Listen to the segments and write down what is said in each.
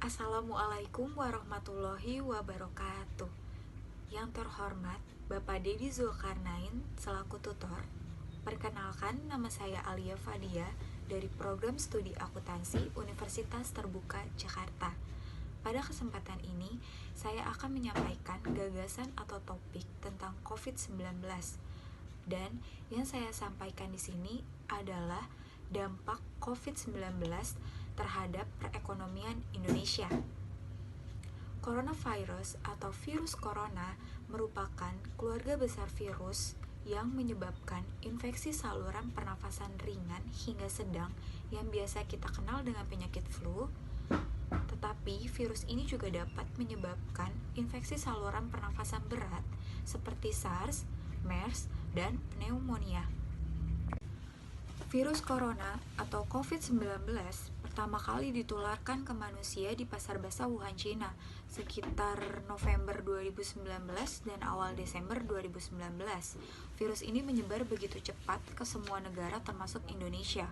Assalamualaikum warahmatullahi wabarakatuh. Yang terhormat Bapak Dedi Zulkarnain selaku tutor. Perkenalkan, nama saya Alia Fadia dari Program Studi Akuntansi Universitas Terbuka Jakarta. Pada kesempatan ini, saya akan menyampaikan gagasan atau topik tentang COVID-19. Dan yang saya sampaikan di sini adalah dampak COVID-19 terhadap perekonomian Indonesia. Coronavirus atau virus corona merupakan keluarga besar virus yang menyebabkan infeksi saluran pernafasan ringan hingga sedang yang biasa kita kenal dengan penyakit flu. Tetapi virus ini juga dapat menyebabkan infeksi saluran pernafasan berat seperti SARS, MERS, dan pneumonia. Virus corona atau COVID-19 pertama kali ditularkan ke manusia di pasar basah Wuhan, China sekitar November 2019 dan awal Desember 2019. Virus ini menyebar begitu cepat ke semua negara termasuk Indonesia.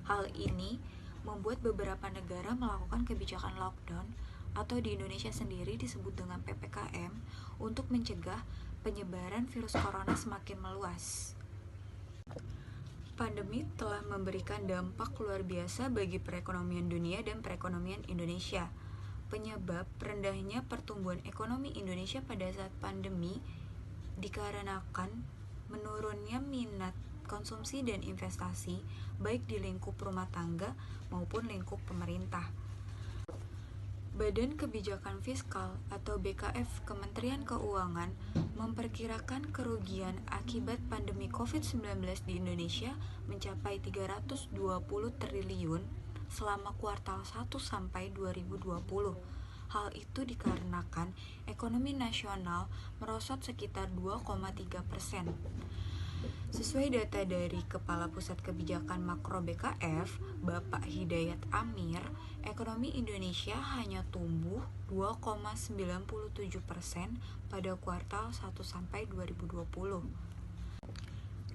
Hal ini membuat beberapa negara melakukan kebijakan lockdown atau di Indonesia sendiri disebut dengan PPKM untuk mencegah penyebaran virus corona semakin meluas. Pandemi telah memberikan dampak luar biasa bagi perekonomian dunia dan perekonomian Indonesia. Penyebab rendahnya pertumbuhan ekonomi Indonesia pada saat pandemi dikarenakan menurunnya minat konsumsi dan investasi baik di lingkup rumah tangga maupun lingkup pemerintah. Badan Kebijakan Fiskal atau BKF Kementerian Keuangan memperkirakan kerugian akibat pandemi COVID-19 di Indonesia mencapai 320 triliun selama kuartal 1 sampai 2020. Hal itu dikarenakan ekonomi nasional merosot sekitar 2,3%. Sesuai data dari Kepala Pusat Kebijakan Makro BKF, Bapak Hidayat Amir, ekonomi Indonesia hanya tumbuh 2,97% pada kuartal 1 sampai 2020.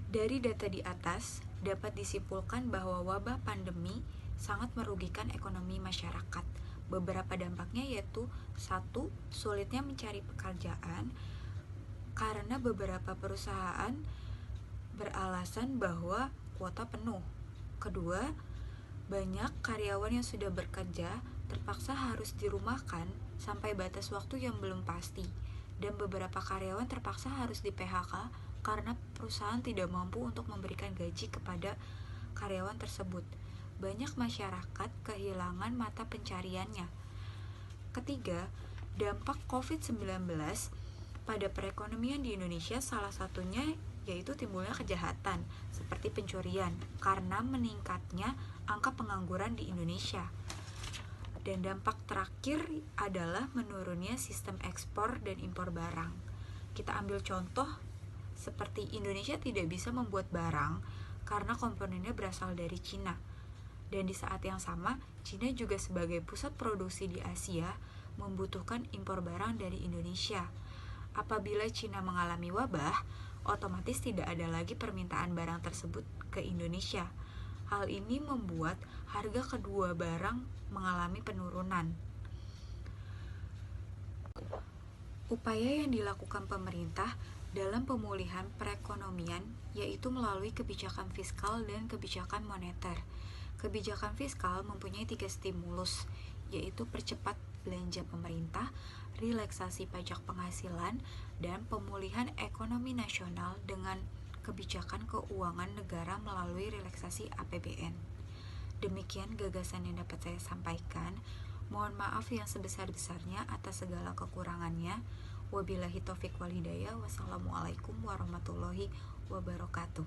Dari data di atas, dapat disimpulkan bahwa wabah pandemi sangat merugikan ekonomi masyarakat. Beberapa dampaknya yaitu 1. Sulitnya mencari pekerjaan karena beberapa perusahaan beralasan bahwa kuota penuh. Kedua, banyak karyawan yang sudah bekerja terpaksa harus dirumahkan sampai batas waktu yang belum pasti, dan beberapa karyawan terpaksa harus di PHK karena perusahaan tidak mampu untuk memberikan gaji kepada karyawan tersebut. Banyak masyarakat kehilangan mata pencariannya. Ketiga, dampak COVID-19 pada perekonomian di Indonesia salah satunya yaitu timbulnya kejahatan seperti pencurian karena meningkatnya angka pengangguran di Indonesia. Dan dampak terakhir adalah menurunnya sistem ekspor dan impor barang. Kita ambil contoh seperti Indonesia tidak bisa membuat barang karena komponennya berasal dari Cina. Dan di saat yang sama, Cina juga sebagai pusat produksi di Asia membutuhkan impor barang dari Indonesia. Apabila Cina mengalami wabah, otomatis tidak ada lagi permintaan barang tersebut ke Indonesia. Hal ini membuat harga kedua barang mengalami penurunan. Upaya yang dilakukan pemerintah dalam pemulihan perekonomian yaitu melalui kebijakan fiskal dan kebijakan moneter. Kebijakan fiskal mempunyai 3 stimulus, yaitu percepat belanja pemerintah, relaksasi pajak penghasilan, dan pemulihan ekonomi nasional dengan kebijakan keuangan negara melalui relaksasi APBN. Demikian gagasan yang dapat saya sampaikan. Mohon maaf yang sebesar-besarnya atas segala kekurangannya. Wabillahi taufiq wal hidayah. Wassalamualaikum warahmatullahi wabarakatuh.